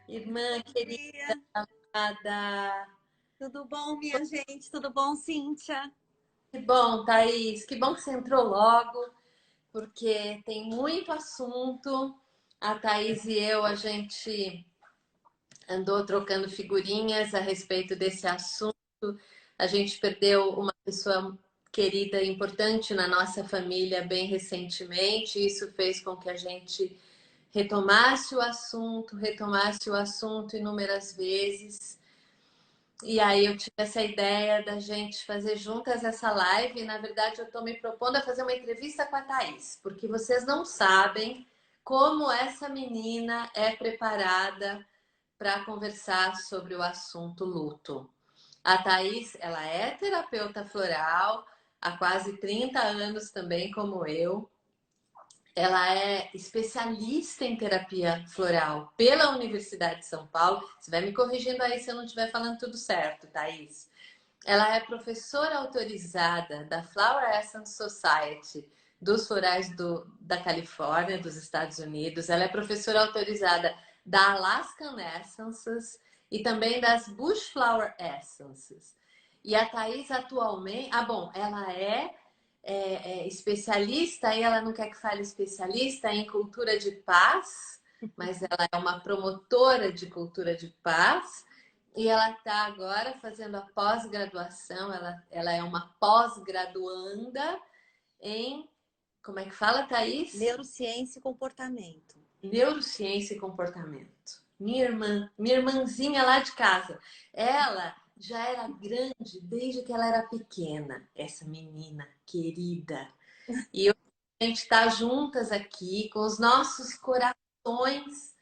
Irmã querida, Dia. amada. Tudo bom, minha gente? Tudo bom, Cíntia? Que bom, Thaís. Que bom que você entrou logo, porque tem muito assunto. A Thaís e eu, a gente andou trocando figurinhas a respeito desse assunto. A gente perdeu uma pessoa querida e importante na nossa família bem recentemente. Isso fez com que a gente retomasse o assunto inúmeras vezes. E aí eu tive essa ideia da gente fazer juntas essa live. E, na verdade, eu estou me propondo a fazer uma entrevista com a Thaís, porque vocês não sabem como essa menina é preparada para conversar sobre o assunto luto. A Thaís, ela é terapeuta floral há quase 30 anos também, como eu. Ela é especialista em terapia floral pela Universidade de São Paulo. Você vai me corrigindo aí se eu não estiver falando tudo certo, Thaís. Ela é professora autorizada da Flower Essence Society dos florais da Califórnia, dos Estados Unidos. Ela é professora autorizada da Alaskan Essences e também das Bush Flower Essences. E a Thaís atualmente... bom, ela é especialista, e ela não quer que fale especialista em cultura de paz, mas ela é uma promotora de cultura de paz. E ela está agora fazendo a pós-graduação, ela é uma pós-graduanda em, como é que fala, Thaís? Neurociência e comportamento. Neurociência e comportamento. Minha irmãzinha lá de casa, ela já era grande desde que ela era pequena, essa menina querida. E hoje a gente está juntas aqui com os nossos corações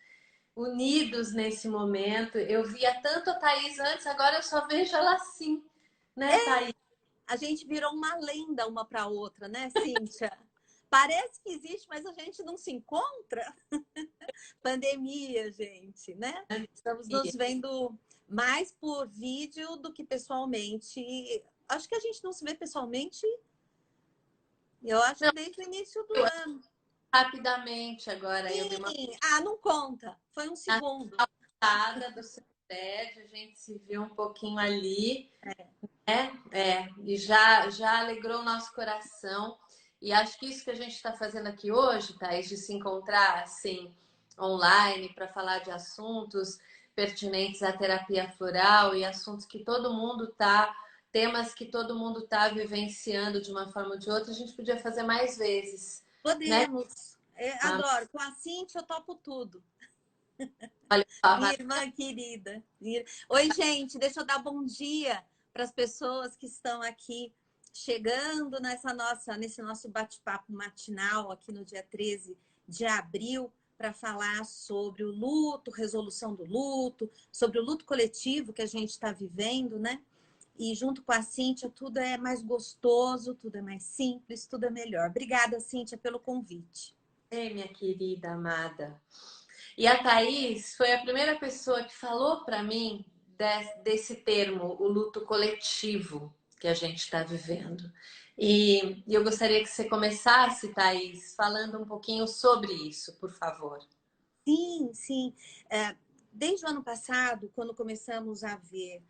unidos nesse momento. Eu via tanto a Thaís antes, agora eu só vejo ela assim, né, Thaís? A gente virou uma lenda uma para outra, né, Cíntia? Parece que existe, mas a gente não se encontra. Pandemia, gente, né? Estamos nos vendo mais por vídeo do que pessoalmente. Acho que a gente não se vê pessoalmente, eu acho Não, que desde o início do ano. rapidamente agora, eu vi uma Sim. Ah, não conta. Foi um segundo. passada do seu prédio, a gente se viu um pouquinho ali, e já alegrou o nosso coração. E acho que isso que a gente está fazendo aqui hoje, Thaís, de se encontrar assim online para falar de assuntos pertinentes à terapia floral e assuntos que todo mundo está, temas que todo mundo está vivenciando de uma forma ou de outra, a gente podia fazer mais vezes, né? Podemos. Adoro. Com a Cintia eu topo tudo. Olha só, Minha irmã querida. Oi, gente. Deixa eu dar bom dia para as pessoas que estão aqui chegando nesse nosso bate-papo matinal aqui no dia 13 de abril para falar sobre o luto, resolução do luto, sobre o luto coletivo que a gente está vivendo, né? E junto com a Cíntia, tudo é mais gostoso, tudo é mais simples, tudo é melhor. Obrigada, Cíntia, pelo convite. ei, minha querida amada. E a Thaís foi a primeira pessoa que falou para mim desse termo, o luto coletivo que a gente está vivendo. E eu gostaria que você começasse, Thaís, falando um pouquinho sobre isso, por favor. Sim, sim. Desde o ano passado, quando começamos a ver,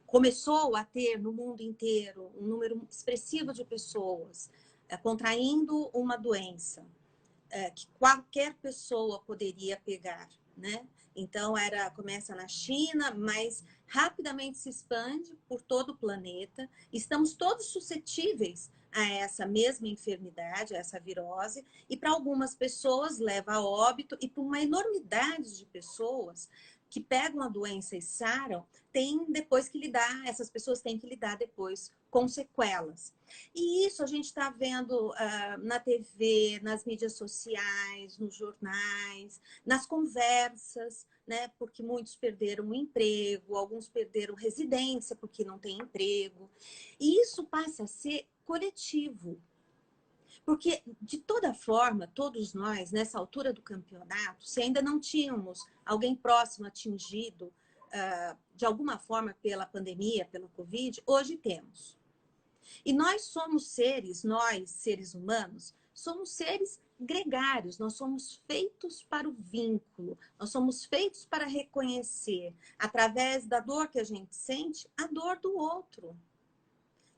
começou a ter no mundo inteiro um número expressivo de pessoas contraindo uma doença que qualquer pessoa poderia pegar, né? Então começa na China, mas rapidamente se expande por todo o planeta. Estamos todos suscetíveis a essa mesma enfermidade, a essa virose, e para algumas pessoas leva a óbito, e para uma enormidade de pessoas que pegam a doença e saram, essas pessoas têm que lidar depois com sequelas. E isso a gente está vendo na TV, nas mídias sociais, nos jornais, nas conversas, né? Porque muitos perderam o emprego, alguns perderam residência porque não tem emprego. E isso passa a ser coletivo. Porque, de toda forma, todos nós, nessa altura do campeonato, se ainda não tínhamos alguém próximo atingido de alguma forma pela pandemia, pela Covid, hoje temos. E nós, seres humanos, somos seres gregários, nós somos feitos para o vínculo, nós somos feitos para reconhecer, através da dor que a gente sente, a dor do outro.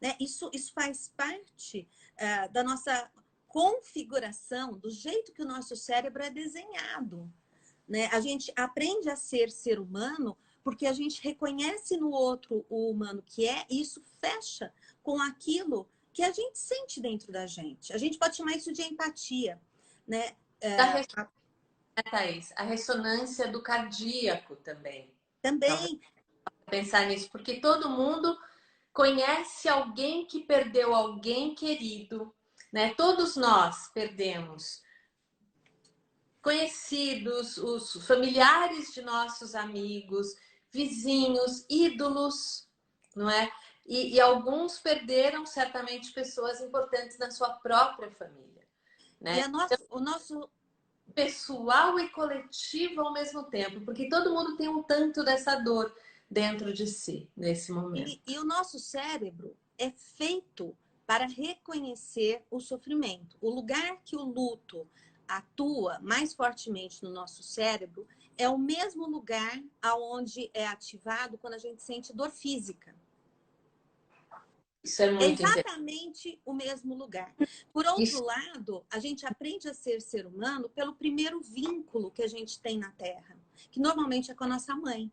Né? Isso faz parte da nossa configuração, do jeito que o nosso cérebro é desenhado. Né? A gente aprende a ser humano porque a gente reconhece no outro o humano que é, e isso fecha com aquilo que a gente sente dentro da gente. A gente pode chamar isso de empatia. Né? Thaís, a ressonância do cardíaco também. Também. Pensar nisso, porque todo mundo conhece alguém que perdeu alguém querido, né? Todos nós perdemos conhecidos, os familiares de nossos amigos, vizinhos, ídolos, não é? E alguns perderam certamente pessoas importantes na sua própria família, né? O nosso pessoal e coletivo ao mesmo tempo, porque todo mundo tem um tanto dessa dor dentro de si nesse momento. E o nosso cérebro é feito para reconhecer o sofrimento. O lugar que o luto atua mais fortemente no nosso cérebro é o mesmo lugar aonde é ativado quando a gente sente dor física. Isso é muito exatamente o mesmo lugar. Por outro lado, a gente aprende a ser humano pelo primeiro vínculo que a gente tem na Terra, que normalmente é com a nossa mãe.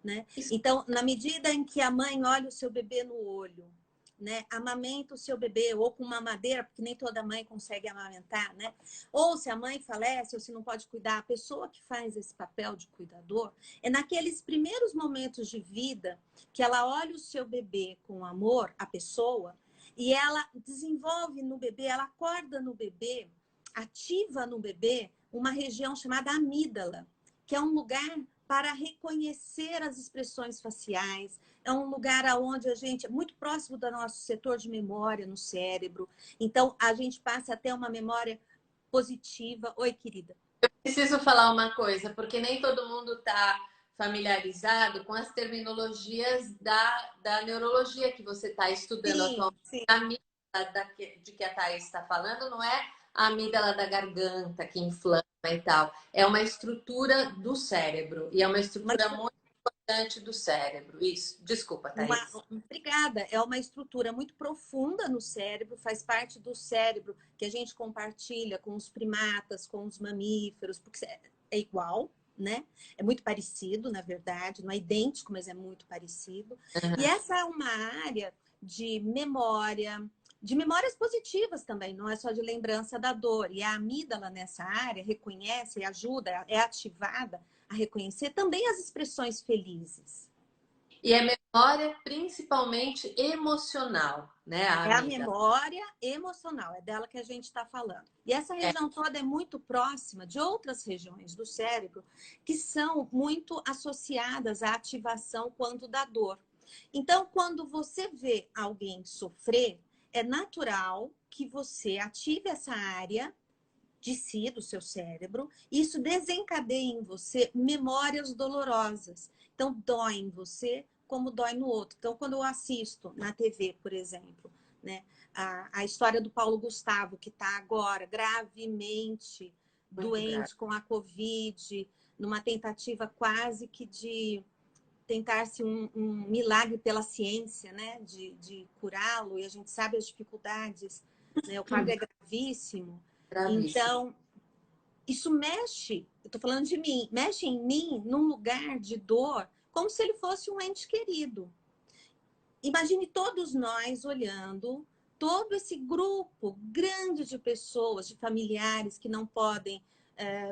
Né? Então, na medida em que a mãe olha o seu bebê no olho, né, amamenta o seu bebê, ou com mamadeira, porque nem toda mãe consegue amamentar, né? Ou se a mãe falece, ou se não pode cuidar, a pessoa que faz esse papel de cuidador, é naqueles primeiros momentos de vida que ela olha o seu bebê com amor, a pessoa, e ela desenvolve no bebê, ela acorda no bebê, ativa no bebê uma região chamada amígdala, que é um lugar para reconhecer as expressões faciais. É um lugar onde a gente é muito próximo do nosso setor de memória no cérebro. Então, a gente passa a ter uma memória positiva. Oi, querida. Eu preciso falar uma coisa, porque nem todo mundo está familiarizado com as terminologias da neurologia que você está estudando atualmente. Sim. A amígdala de que a Thaís está falando não é a amígdala da garganta que inflama e tal. É uma estrutura do cérebro. E é uma estrutura muito importante do cérebro. Isso. Desculpa, Thaís. Obrigada. É uma estrutura muito profunda no cérebro, faz parte do cérebro que a gente compartilha com os primatas, com os mamíferos, porque é igual, né? É muito parecido, na verdade. Não é idêntico, mas é muito parecido. Uhum. E essa é uma área de memória, de memórias positivas também, não é só de lembrança da dor. E a amígdala nessa área reconhece e ajuda, é ativada a reconhecer também as expressões felizes. E é memória principalmente emocional, né? É a memória emocional, é dela que a gente está falando. E essa região toda é muito próxima de outras regiões do cérebro que são muito associadas à ativação quando da dor. Então, quando você vê alguém sofrer, é natural que você ative essa área de si, do seu cérebro, e isso desencadeia em você memórias dolorosas. Então, dói em você como dói no outro. Então, quando eu assisto na TV, por exemplo, né, a história do Paulo Gustavo, que está agora gravemente doente com a Covid, numa tentativa quase que de tentar-se um milagre pela ciência, né, de curá-lo, e a gente sabe as dificuldades, né, o quadro é gravíssimo. Então, isso mexe, eu tô falando de mim, mexe em mim num lugar de dor, como se ele fosse um ente querido. Imagine todos nós olhando, todo esse grupo grande de pessoas, de familiares que não podem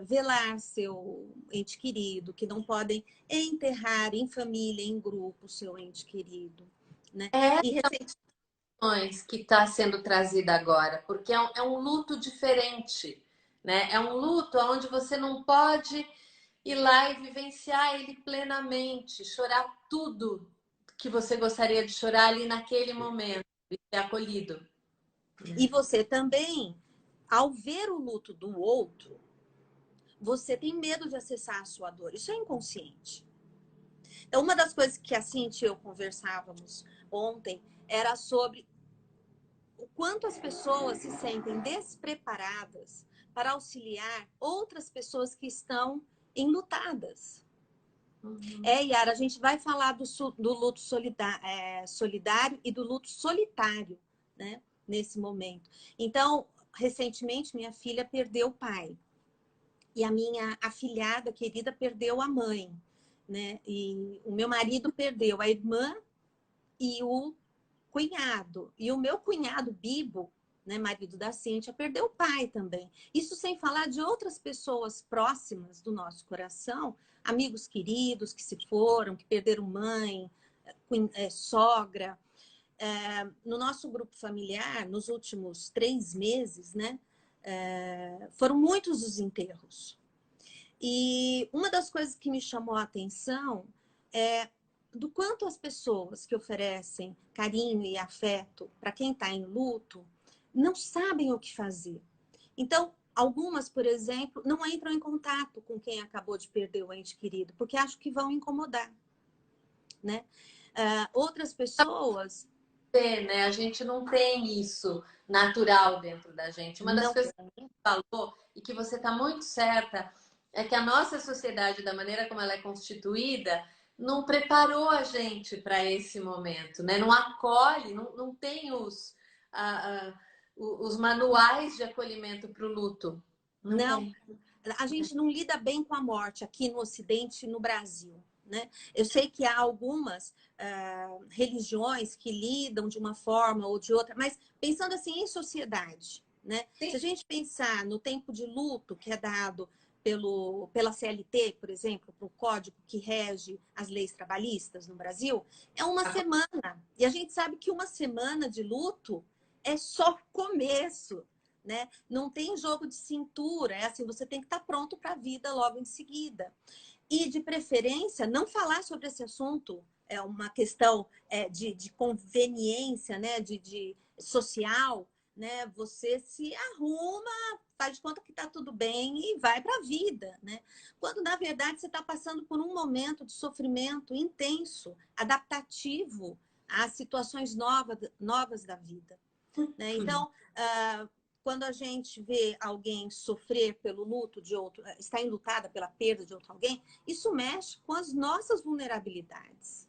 velar seu ente querido, que não podem enterrar em família, em grupo, seu ente querido. Né? E que está sendo trazida agora, porque é um luto diferente, né? É um luto onde você não pode ir lá e vivenciar ele plenamente, chorar tudo que você gostaria de chorar ali naquele momento, e ser acolhido. E você também, ao ver o luto do outro, você tem medo de acessar a sua dor. Isso é inconsciente. Então, uma das coisas que a Cintia e eu conversávamos ontem era sobre o quanto as pessoas se sentem despreparadas para auxiliar outras pessoas que estão enlutadas. Yara, a gente vai falar do luto solidário e do luto solitário, né? Nesse momento. Então, recentemente, minha filha perdeu o pai. E a minha afilhada querida perdeu a mãe, né? E o meu marido perdeu a irmã e o cunhado. E o meu cunhado, Bibo, né, marido da Cíntia, perdeu o pai também. Isso sem falar de outras pessoas próximas do nosso coração, amigos queridos que se foram, que perderam mãe, sogra. No nosso grupo familiar, nos últimos 3 meses, né, foram muitos os enterros. E uma das coisas que me chamou a atenção é do quanto as pessoas que oferecem carinho e afeto para quem está em luto não sabem o que fazer. Então, algumas, por exemplo, não entram em contato com quem acabou de perder o ente querido, porque acham que vão incomodar, né? Outras pessoas... Né? A gente não tem isso natural dentro da gente. Uma das não coisas que você falou, e que você está muito certa, é que a nossa sociedade, da maneira como ela é constituída, não preparou a gente para esse momento, né? Não acolhe, não tem os manuais de acolhimento para o luto. Não, Tem. a gente não lida bem com a morte aqui no Ocidente e no Brasil, né? Eu sei que há algumas religiões que lidam de uma forma ou de outra, mas pensando assim em sociedade, né? Se a gente pensar no tempo de luto que é dado pela CLT, por exemplo, para o código que rege as leis trabalhistas no Brasil, é uma semana. E a gente sabe que uma semana de luto é só começo, né? Não tem jogo de cintura, é assim, você tem que estar pronto para a vida logo em seguida. E, de preferência, não falar sobre esse assunto é uma questão de conveniência, né? de social, né? Você se arruma, faz de conta que está tudo bem e vai para a vida, né? Quando, na verdade, você está passando por um momento de sofrimento intenso, adaptativo às situações novas da vida, né? Então, quando a gente vê alguém sofrer pelo luto de outro, está enlutada pela perda de outro alguém, isso mexe com as nossas vulnerabilidades.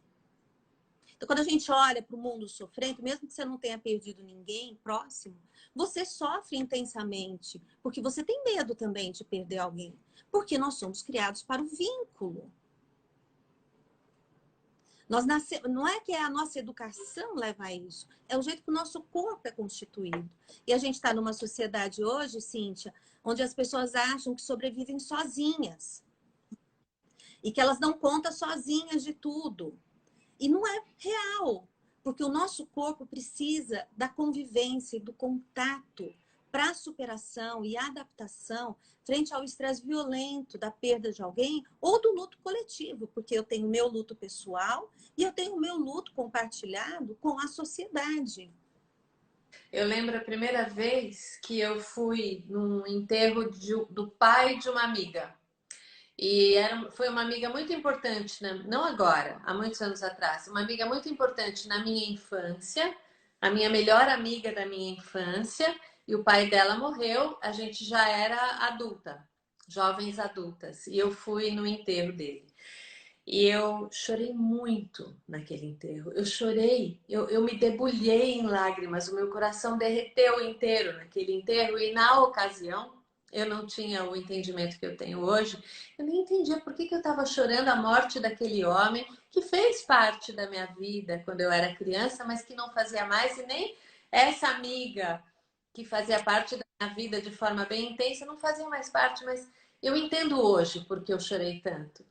Então, quando a gente olha para o mundo sofrendo, mesmo que você não tenha perdido ninguém próximo, você sofre intensamente, porque você tem medo também de perder alguém. Porque nós somos criados para o vínculo. Não é que a nossa educação leva a isso, é o jeito que o nosso corpo é constituído. E a gente está numa sociedade hoje, Cíntia, onde as pessoas acham que sobrevivem sozinhas. E que elas dão conta sozinhas de tudo. E não é real, porque o nosso corpo precisa da convivência e do contato para a superação e adaptação frente ao estresse violento da perda de alguém ou do luto coletivo, porque eu tenho o meu luto pessoal e eu tenho o meu luto compartilhado com a sociedade. Eu lembro a primeira vez que eu fui num enterro do pai de uma amiga. E foi uma amiga muito importante, né? Não agora, há muitos anos atrás, uma amiga muito importante na minha infância, a minha melhor amiga da minha infância, e o pai dela morreu, a gente já era adulta, jovens adultas, e eu fui no enterro dele. E eu chorei muito naquele enterro. Eu chorei, eu me debulhei em lágrimas, o meu coração derreteu inteiro naquele enterro. E na ocasião, eu não tinha o entendimento que eu tenho hoje. Eu nem entendia por que eu estava chorando a morte daquele homem que fez parte da minha vida quando eu era criança, mas que não fazia mais. E nem essa amiga que fazia parte da minha vida de forma bem intensa não fazia mais parte. Mas eu entendo hoje porque eu chorei tanto.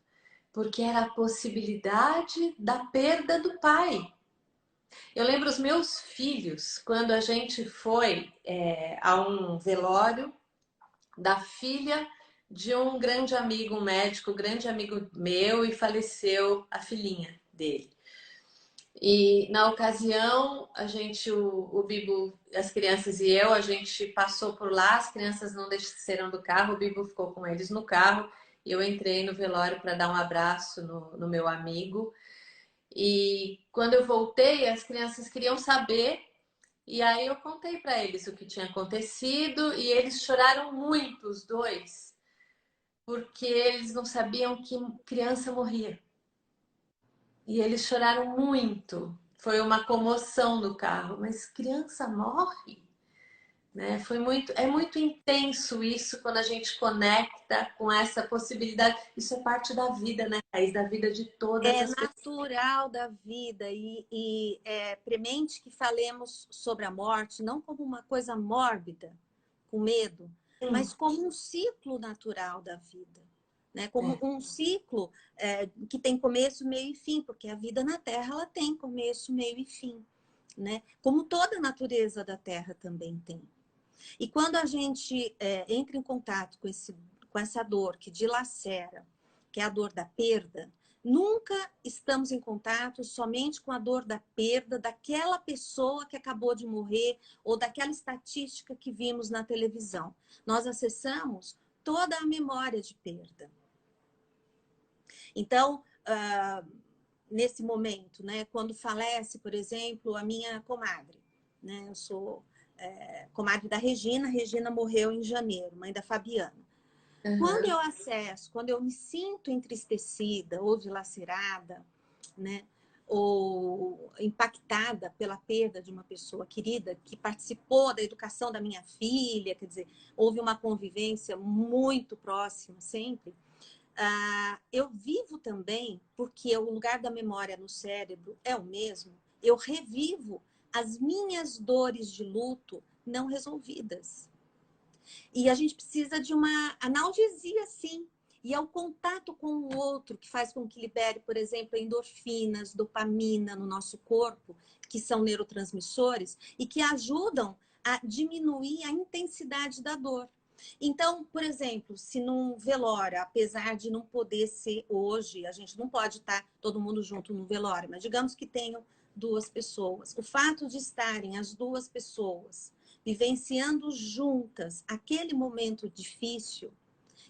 Porque era a possibilidade da perda do pai. Eu lembro os meus filhos, quando a gente foi a um velório da filha de um grande amigo, um médico, um grande amigo meu, e faleceu a filhinha dele. E na ocasião, o Bibo, as crianças e eu, a gente passou por lá, as crianças não desceram do carro, o Bibo ficou com eles no carro, e eu entrei no velório para dar um abraço no meu amigo. E quando eu voltei, as crianças queriam saber, E aí eu contei para eles o que tinha acontecido e eles choraram muito, os dois, porque eles não sabiam que criança morria. E eles choraram muito. Foi uma comoção no carro, mas criança morre? Né? É muito intenso isso quando a gente conecta com essa possibilidade. Isso é parte da vida, né, Thaís? Da vida de todas É as pessoas. natural da vida e é premente que falemos sobre a morte não como uma coisa mórbida, com medo, mas como um ciclo natural da vida, né? Como um ciclo que tem começo, meio e fim, porque a vida na Terra ela tem começo, meio e fim, né? Como toda a natureza da Terra também tem. E quando a gente entra em contato com essa dor que dilacera, que é a dor da perda, nunca estamos em contato somente com a dor da perda daquela pessoa que acabou de morrer ou daquela estatística que vimos na televisão. Nós acessamos toda a memória de perda. Então, nesse momento, né, quando falece, por exemplo, a minha comadre, né, eu sou comadre da Regina. A Regina morreu em janeiro, mãe da Fabiana. Quando eu acesso, quando eu me sinto entristecida ou dilacerada, né, ou impactada pela perda de uma pessoa querida que participou da educação da minha filha, quer dizer, houve uma convivência muito próxima sempre, eu vivo também, porque o lugar da memória no cérebro é o mesmo, eu revivo as minhas dores de luto não resolvidas. E a gente precisa de uma analgesia, sim. E é o contato com o outro que faz com que libere, por exemplo, endorfinas, dopamina no nosso corpo, que são neurotransmissores, e que ajudam a diminuir a intensidade da dor. Então, por exemplo, se num velório, apesar de não poder ser hoje, a gente não pode estar todo mundo junto no velório, mas digamos que tenham duas pessoas. O fato de estarem as duas pessoas vivenciando juntas aquele momento difícil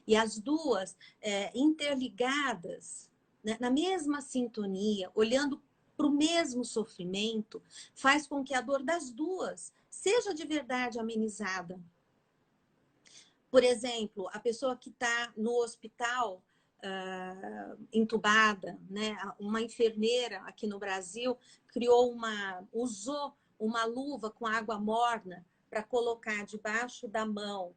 e as duas interligadas, né, na mesma sintonia, olhando para o mesmo sofrimento, faz com que a dor das duas seja de verdade amenizada. Por exemplo, a pessoa que está no hospital entubada, né? Uma enfermeira aqui no Brasil usou uma luva com água morna para colocar debaixo da mão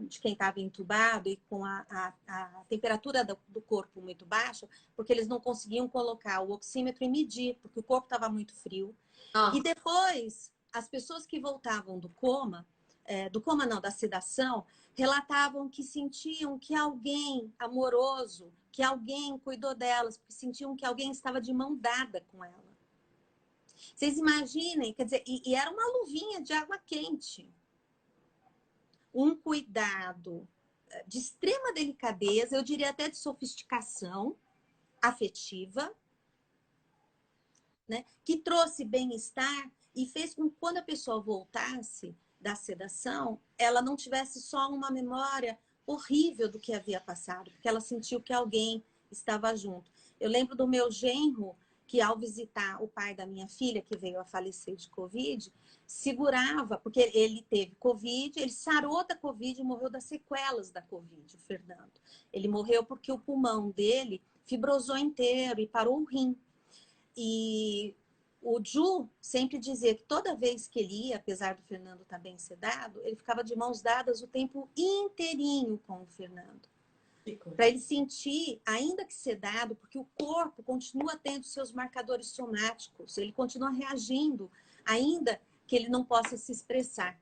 de quem estava entubado e com a temperatura do corpo muito baixa, porque eles não conseguiam colocar o oxímetro e medir, porque o corpo estava muito frio. Nossa. E depois, as pessoas que voltavam do coma não, da sedação, relatavam que sentiam que alguém amoroso, que alguém cuidou delas, porque sentiam que alguém estava de mão dada com ela. Vocês imaginem, quer dizer, e era uma luvinha de água quente. Um cuidado de extrema delicadeza, eu diria até de sofisticação afetiva, né? Que trouxe bem-estar e fez com que quando a pessoa voltasse da sedação, ela não tivesse só uma memória horrível do que havia passado, porque ela sentiu que alguém estava junto. Eu lembro do meu genro, que ao visitar o pai da minha filha, que veio a falecer de Covid, segurava, porque ele teve Covid, ele sarou da Covid e morreu das sequelas da Covid, o Fernando. Ele morreu porque o pulmão dele fibrosou inteiro e parou o rim. E o Ju sempre dizia que toda vez que ele ia, apesar do Fernando estar bem sedado, ele ficava de mãos dadas o tempo inteirinho com o Fernando. Para ele sentir, ainda que sedado, porque o corpo continua tendo seus marcadores somáticos, ele continua reagindo, ainda que ele não possa se expressar.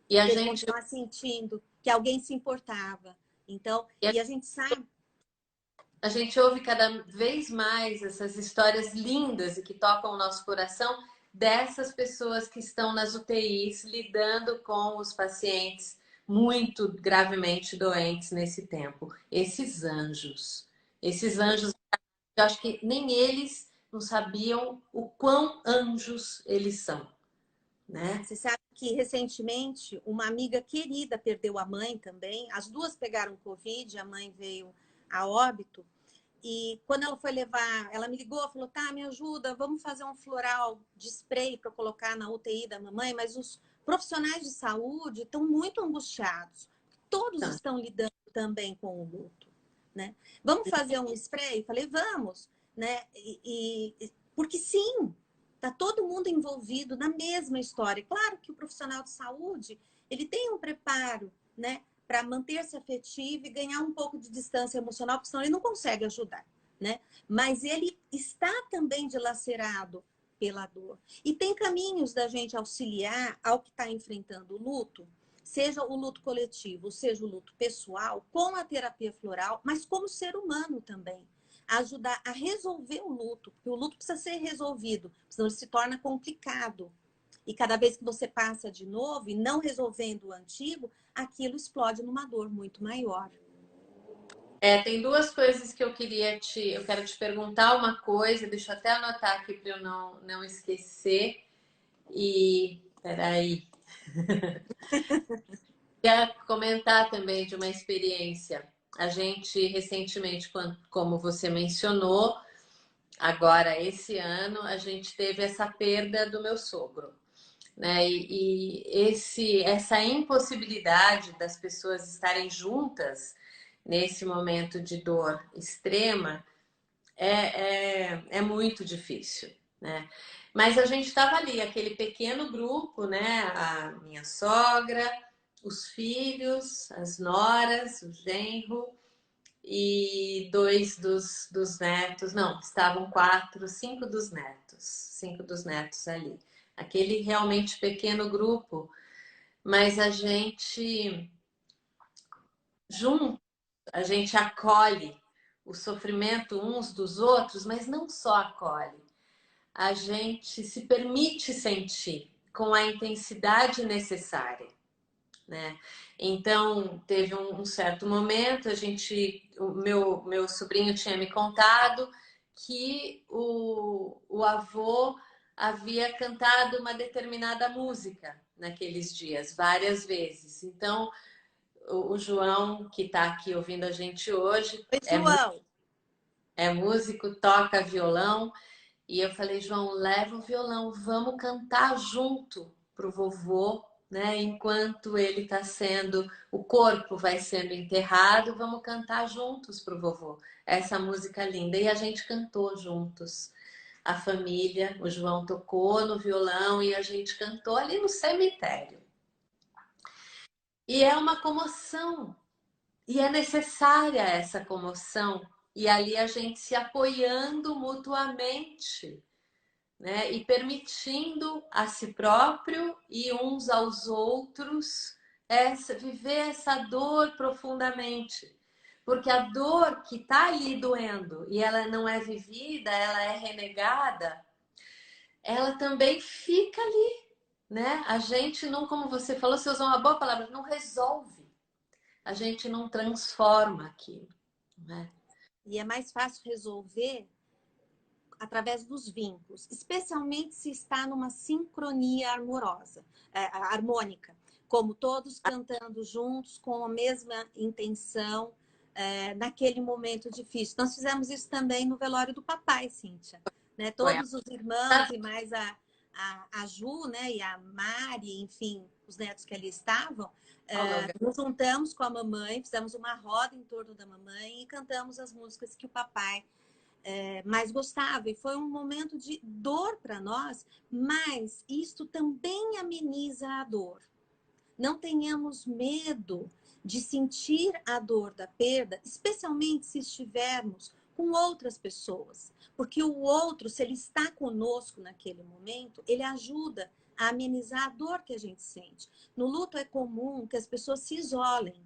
E a ele gente continua sentindo que alguém se importava. Então, e a gente sabe. A gente ouve cada vez mais essas histórias lindas e que tocam o nosso coração dessas pessoas que estão nas UTIs lidando com os pacientes muito gravemente doentes nesse tempo. Esses anjos, eu acho que nem eles não sabiam o quão anjos eles são, né? Você sabe que recentemente uma amiga querida perdeu a mãe também. As duas pegaram Covid, a mãe veio a óbito. E quando ela foi levar, ela me ligou, falou, tá, me ajuda, vamos fazer um floral de spray para colocar na UTI da mamãe, mas os profissionais de saúde estão muito angustiados. Todos Tá. estão lidando também com o luto, né? Vamos fazer um spray? Falei, vamos, né? Porque sim, tá todo mundo envolvido na mesma história. Claro que o profissional de saúde, ele tem um preparo, né, para manter-se afetivo e ganhar um pouco de distância emocional, porque senão ele não consegue ajudar, né? Mas ele está também dilacerado pela dor. E tem caminhos da gente auxiliar ao que está enfrentando o luto, seja o luto coletivo, seja o luto pessoal, com a terapia floral, mas como ser humano também. Ajudar a resolver o luto, porque o luto precisa ser resolvido, senão ele se torna complicado. E cada vez que você passa de novo e não resolvendo o antigo, aquilo explode numa dor muito maior. Tem duas coisas que eu quero te perguntar uma coisa, deixa eu até anotar aqui para eu não esquecer. E peraí, quero comentar também de uma experiência. A gente recentemente, como você mencionou, agora esse ano a gente teve essa perda do meu sogro, né? Essa impossibilidade das pessoas estarem juntas nesse momento de dor extrema é muito difícil, né? Mas a gente estava ali, aquele pequeno grupo, né? A minha sogra, os filhos, as noras, o genro e dois dos netos. Não, estavam quatro, cinco dos netos ali. Aquele realmente pequeno grupo, mas a gente junto, a gente acolhe o sofrimento uns dos outros, mas não só acolhe, a gente se permite sentir com a intensidade necessária, né? Então, teve um certo momento, o meu sobrinho tinha me contado que o avô havia cantado uma determinada música naqueles dias, várias vezes. Então, o João, que está aqui ouvindo a gente hoje, Oi, João. é músico, toca violão. E eu falei, João, leva o violão, vamos cantar junto pro vovô, né? Enquanto ele está sendo, o corpo vai sendo enterrado, vamos cantar juntos pro vovô. Essa música linda. E a gente cantou juntos. A família, o João tocou no violão e a gente cantou ali no cemitério. E é uma comoção. E é necessária essa comoção. E ali a gente se apoiando mutuamente, né? E permitindo a si próprio e uns aos outros viver essa dor profundamente. Porque a dor que está ali doendo e ela não é vivida, ela é renegada, ela também fica ali, né? A gente não, como você falou, você usou uma boa palavra, não resolve. A gente não transforma aquilo, né? E é mais fácil resolver através dos vínculos, especialmente se está numa sincronia harmônica, como todos cantando juntos com a mesma intenção naquele momento difícil. Nós fizemos isso também no velório do papai, Cíntia, né? Foi Todos os irmãos e mais a Ju, né? E a Mari, enfim, os netos que ali estavam, nos juntamos com a mamãe, fizemos uma roda em torno da mamãe e cantamos as músicas que o papai mais gostava. E foi um momento de dor para nós, mas isto também ameniza a dor. Não tenhamos medo de sentir a dor da perda, especialmente se estivermos com outras pessoas. Porque o outro, se ele está conosco naquele momento, ele ajuda a amenizar a dor que a gente sente. No luto é comum que as pessoas se isolem,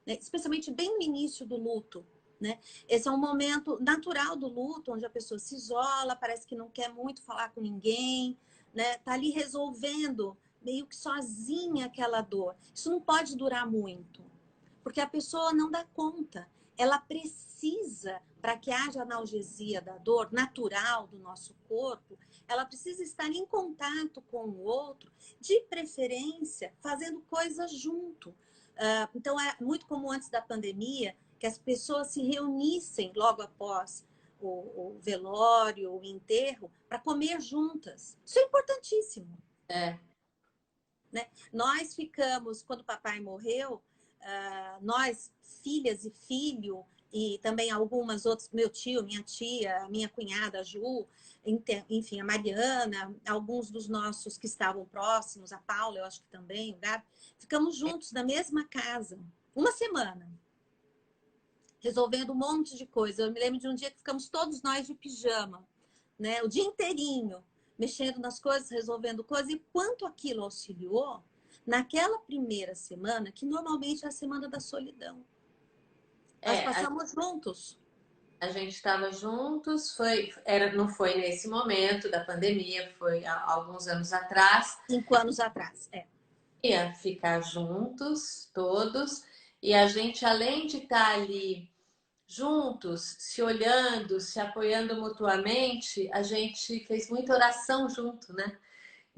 né? Especialmente bem no início do luto, né? Esse é um momento natural do luto, onde a pessoa se isola, parece que não quer muito falar com ninguém, né? Tá ali resolvendo meio que sozinha aquela dor. Isso não pode durar muito, porque a pessoa não dá conta. Ela precisa, para que haja analgesia da dor natural do nosso corpo, ela precisa estar em contato com o outro, de preferência fazendo coisas junto. Então, é muito comum antes da pandemia, que as pessoas se reunissem logo após o velório, o enterro, para comer juntas. Isso é importantíssimo. É. Né? Nós ficamos, quando o papai morreu, nós, filhas e filho, e também algumas outras, meu tio, minha tia, minha cunhada, a Ju, enfim, a Mariana, alguns dos nossos que estavam próximos, a Paula, eu acho que também, o Gabi, ficamos juntos na mesma casa, uma semana, resolvendo um monte de coisa. Eu me lembro de um dia que ficamos todos nós de pijama, né? O dia inteirinho, mexendo nas coisas, resolvendo coisas, e quanto aquilo auxiliou naquela primeira semana, que normalmente é a semana da solidão. Nós É, passamos juntos. a gente estava juntos, não foi nesse momento da pandemia, foi há alguns anos atrás. 5 anos atrás, é. Ia ficar juntos, todos, e a gente, além de estar ali juntos, se olhando, se apoiando mutuamente, a gente fez muita oração junto, né?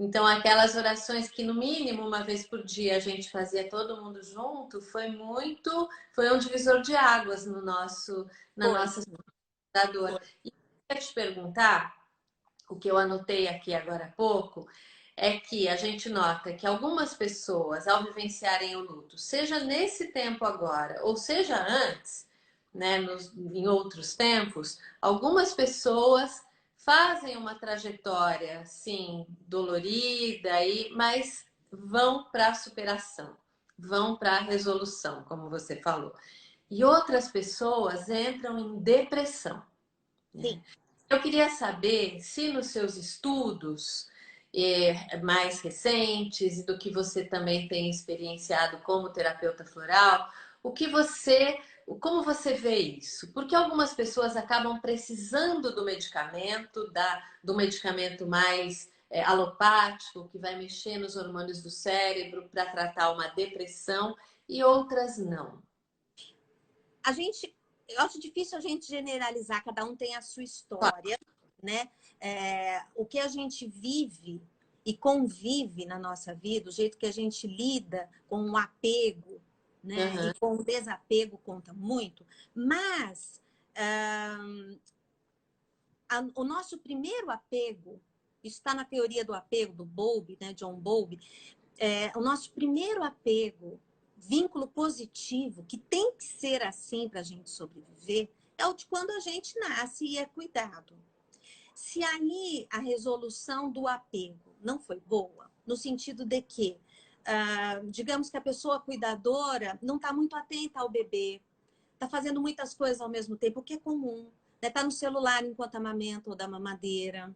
Então, aquelas orações que no mínimo uma vez por dia a gente fazia todo mundo junto, foi um divisor de águas na Foi, nossa dor. foi. E eu queria te perguntar, o que eu anotei aqui agora há pouco, é que a gente nota que algumas pessoas, ao vivenciarem o luto, seja nesse tempo agora, ou seja antes, né, em outros tempos, algumas pessoas fazem uma trajetória, sim, dolorida, mas vão para a superação, vão para a resolução, como você falou. E outras pessoas entram em depressão, né? Sim. Eu queria saber se nos seus estudos mais recentes, e do que você também tem experienciado como terapeuta floral, como você vê isso? Porque algumas pessoas acabam precisando do medicamento mais alopático, que vai mexer nos hormônios do cérebro para tratar uma depressão, e outras não. Eu acho difícil a gente generalizar, cada um tem a sua história, né? O que a gente vive e convive na nossa vida, o jeito que a gente lida com o apego, né? Uhum. E com o desapego conta muito, mas o nosso primeiro apego, isso está na teoria do apego do Bowlby, né? John Bowlby, o nosso primeiro apego, vínculo positivo, que tem que ser assim para a gente sobreviver, é o de quando a gente nasce e é cuidado. Se ali a resolução do apego não foi boa, no sentido de que, digamos que a pessoa cuidadora não está muito atenta ao bebê, está fazendo muitas coisas ao mesmo tempo, o que é comum, né? Tá no celular enquanto amamenta ou dá mamadeira,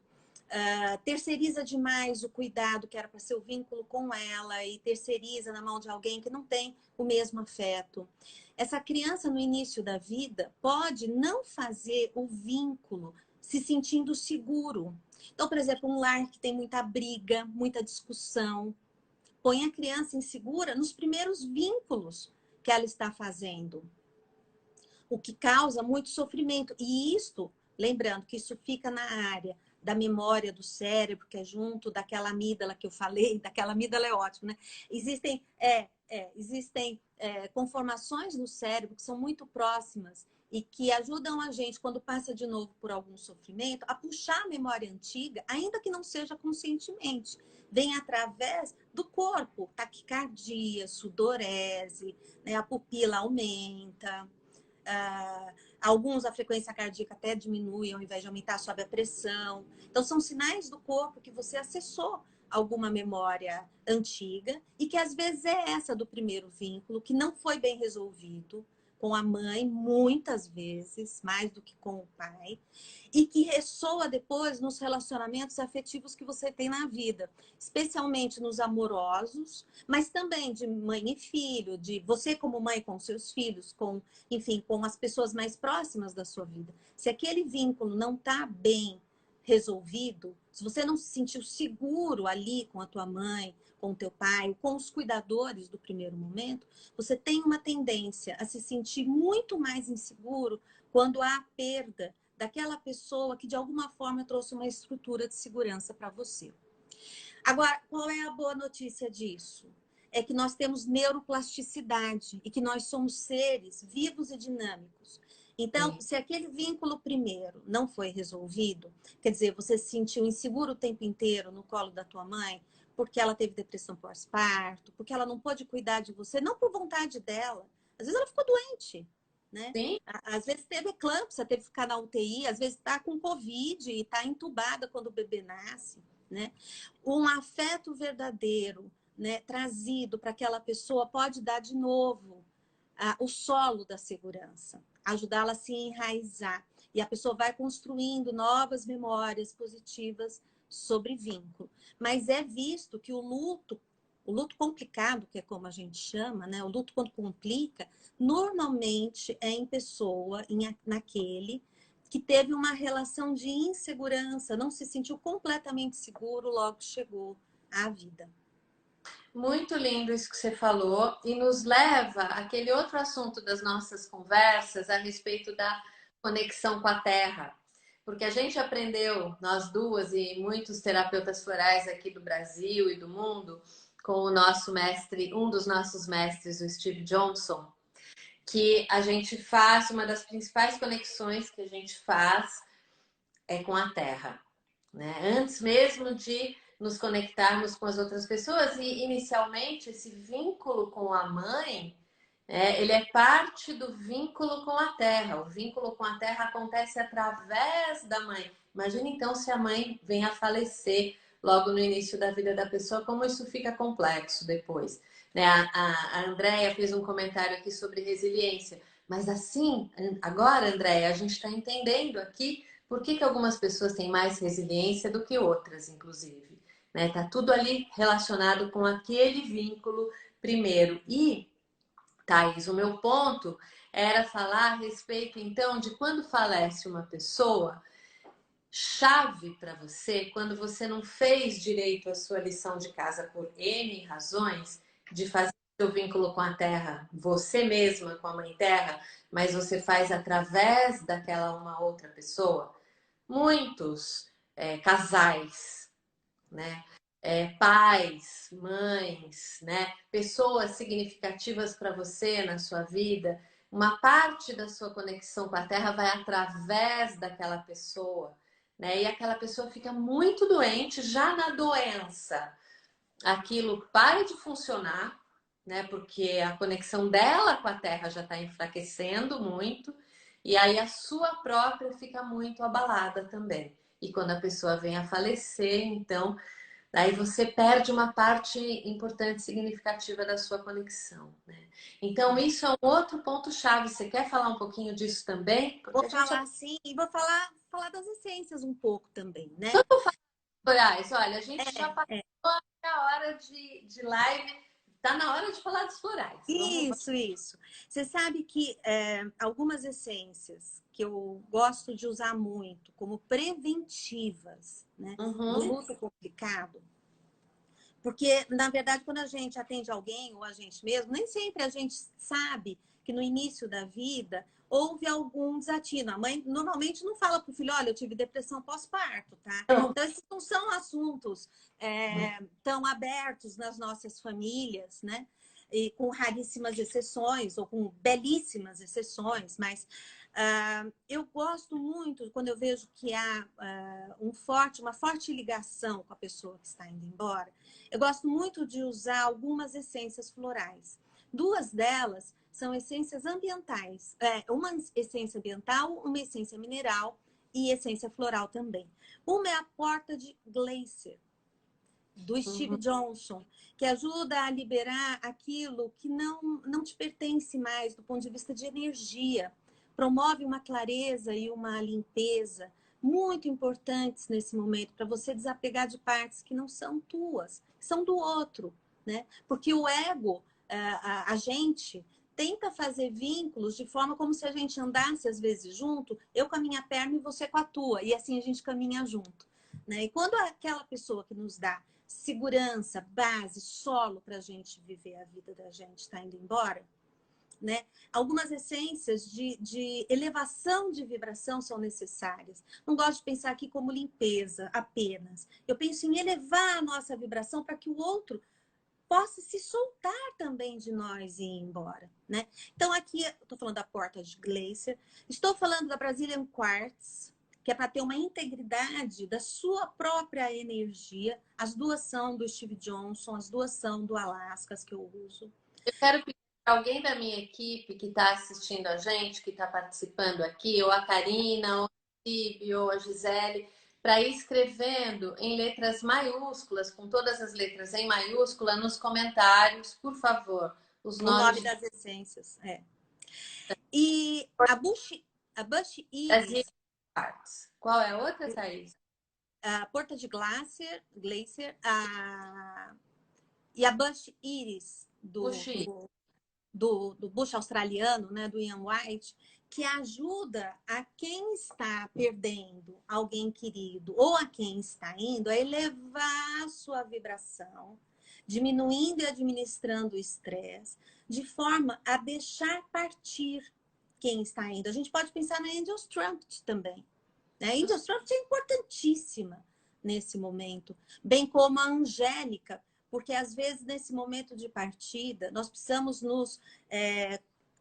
terceiriza demais o cuidado que era para ser o vínculo com ela e terceiriza na mão de alguém que não tem o mesmo afeto. Essa criança no início da vida pode não fazer o vínculo se sentindo seguro. Então, por exemplo, um lar que tem muita briga, muita discussão, põe a criança insegura nos primeiros vínculos que ela está fazendo, o que causa muito sofrimento. E isto, lembrando que isso fica na área da memória do cérebro, que é junto daquela amígdala que eu falei, daquela amígdala é ótimo, né? Existem conformações no cérebro que são muito próximas e que ajudam a gente, quando passa de novo por algum sofrimento, a puxar a memória antiga, ainda que não seja conscientemente. Vem através do corpo, taquicardia, sudorese, né? A pupila aumenta. Alguns a frequência cardíaca até diminui, ao invés de aumentar, sobe a pressão. Então, são sinais do corpo que você acessou alguma memória antiga e que às vezes é essa do primeiro vínculo, que não foi bem resolvido com a mãe, muitas vezes, mais do que com o pai, e que ressoa depois nos relacionamentos afetivos que você tem na vida, especialmente nos amorosos, mas também de mãe e filho, de você como mãe com seus filhos, enfim, com as pessoas mais próximas da sua vida. Se aquele vínculo não está bem resolvido, se você não se sentiu seguro ali com a tua mãe, com o teu pai, com os cuidadores do primeiro momento, você tem uma tendência a se sentir muito mais inseguro quando há a perda daquela pessoa que de alguma forma trouxe uma estrutura de segurança para você. Agora, qual é a boa notícia disso? é que nós temos neuroplasticidade e que nós somos seres vivos e dinâmicos. Então, Sim. se aquele vínculo primeiro não foi resolvido, quer dizer, você se sentiu inseguro o tempo inteiro no colo da tua mãe, porque ela teve depressão pós-parto, porque ela não pôde cuidar de você, não por vontade dela. Às vezes ela ficou doente, né? Sim. Às vezes teve eclâmpsia, teve que ficar na UTI, às vezes está com Covid e está entubada quando o bebê nasce, né? Um afeto verdadeiro, né, trazido para aquela pessoa pode dar de novo o solo da segurança, ajudá-la a se enraizar. E a pessoa vai construindo novas memórias positivas sobre vínculo. Mas é visto que o luto complicado, que é como a gente chama, né? O luto quando complica, normalmente é em pessoa, naquele que teve uma relação de insegurança, não se sentiu completamente seguro, logo chegou à vida. Muito lindo isso que você falou e nos leva àquele outro assunto das nossas conversas a respeito da conexão com a terra. Porque a gente aprendeu, nós duas e muitos terapeutas florais aqui do Brasil e do mundo, com o nosso mestre, um dos nossos mestres, o Steve Johnson, que a gente faz, uma das principais conexões que a gente faz é com a terra, né? Antes mesmo de nos conectarmos com as outras pessoas e inicialmente esse vínculo com a mãe, ele é parte do vínculo com a terra. O vínculo com a terra acontece através da mãe. Imagina então se a mãe vem a falecer logo no início da vida da pessoa, como isso fica complexo depois. Né? A Andrea fez um comentário aqui sobre resiliência. Mas assim, agora, Andrea, a gente está entendendo aqui por que que algumas pessoas têm mais resiliência do que outras, inclusive. Né? Tá tudo ali relacionado com aquele vínculo primeiro. E, Thaís, o meu ponto era falar a respeito, então, de quando falece uma pessoa, chave para você, quando você não fez direito a sua lição de casa por N razões, de fazer seu vínculo com a terra, você mesma com a mãe terra, mas você faz através daquela uma outra pessoa. Muitos casais, né? Pais, mães, né? Pessoas significativas para você na sua vida. Uma parte da sua conexão com a Terra vai através daquela pessoa, né? E aquela pessoa fica muito doente, já na doença. Aquilo para de funcionar, né? Porque a conexão dela com a Terra já está enfraquecendo muito, e aí a sua própria fica muito abalada também. E quando a pessoa vem a falecer, então daí você perde uma parte importante, significativa da sua conexão, né? Então, isso é um outro ponto-chave. Você quer falar um pouquinho disso também? Vou Porque a gente falar assim e vou falar das essências um pouco também, né? florais. Olha, a gente já passou É. a hora de live. Tá na hora de falar dos florais. Vamos. Isso. Você sabe que algumas essências que eu gosto de usar muito como preventivas, né, do Uhum. luto complicado, porque, na verdade, quando a gente atende alguém ou a gente mesmo, nem sempre a gente sabe que no início da vida houve algum desatino. A mãe normalmente não fala para o filho, olha, eu tive depressão pós-parto, tá? Então, esses não são assuntos tão abertos nas nossas famílias, né? E com raríssimas exceções, ou com belíssimas exceções, mas eu gosto muito quando eu vejo que há uma forte ligação com a pessoa que está indo embora. Eu gosto muito de usar algumas essências florais. Duas delas são essências ambientais. Uma essência ambiental, uma essência mineral e essência floral também. Uma é a porta de Glacier, do Steve Johnson, que ajuda a liberar aquilo que não te pertence mais do ponto de vista de energia. Promove uma clareza e uma limpeza muito importantes nesse momento, para você desapegar de partes que não são tuas, são do outro, né? Porque o ego, a gente tenta fazer vínculos de forma como se a gente andasse às vezes junto, eu com a minha perna e você com a tua, e assim a gente caminha junto, né? E quando aquela pessoa que nos dá segurança, base, solo para a gente viver a vida da gente está indo embora, né? Algumas essências de elevação de vibração são necessárias. Não gosto de pensar aqui como limpeza apenas. Eu penso em elevar a nossa vibração para que o outro possa se soltar também de nós e ir embora, né? Então aqui eu estou falando da porta de Glacier, estou falando da Brazilian Quartz, que é para ter uma integridade da sua própria energia. As duas são do Steve Johnson, as duas são do Alaskas que eu uso. Eu quero pedir para alguém da minha equipe que está assistindo a gente, que está participando aqui, ou a Karina, ou a Steve, ou a Gisele, para ir escrevendo em letras maiúsculas, com todas as letras em maiúscula, nos comentários, por favor, os O nome nomes das essências, é. E a Bush das Iris, partes. Qual é a outra, Thaís? a Porta de Glacier, e a Bush Iris Puxi. do Bush australiano, né, do Ian White, que ajuda a quem está perdendo alguém querido ou a quem está indo a elevar a sua vibração, diminuindo e administrando o estresse, de forma a deixar partir quem está indo. A gente pode pensar na Angels Trumpet também. Né? A Angels Trumpet é importantíssima nesse momento, bem como a Angélica, porque às vezes nesse momento de partida nós precisamos nos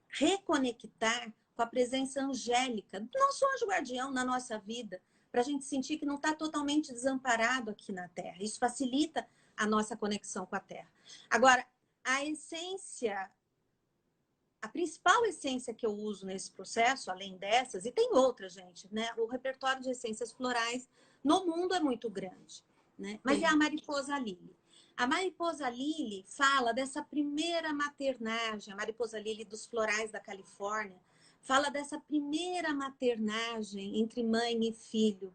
reconectar com a presença angélica do nosso anjo guardião na nossa vida, para a gente sentir que não está totalmente desamparado aqui na Terra. Isso facilita a nossa conexão com a Terra. Agora, a essência, a principal essência que eu uso nesse processo, além dessas, e tem outras, gente, né? O repertório de essências florais no mundo é muito grande, né? Mas Sim. é a mariposa lily. A mariposa lily fala dessa primeira maternagem, a mariposa lily dos florais da Califórnia, fala dessa primeira maternagem entre mãe e filho.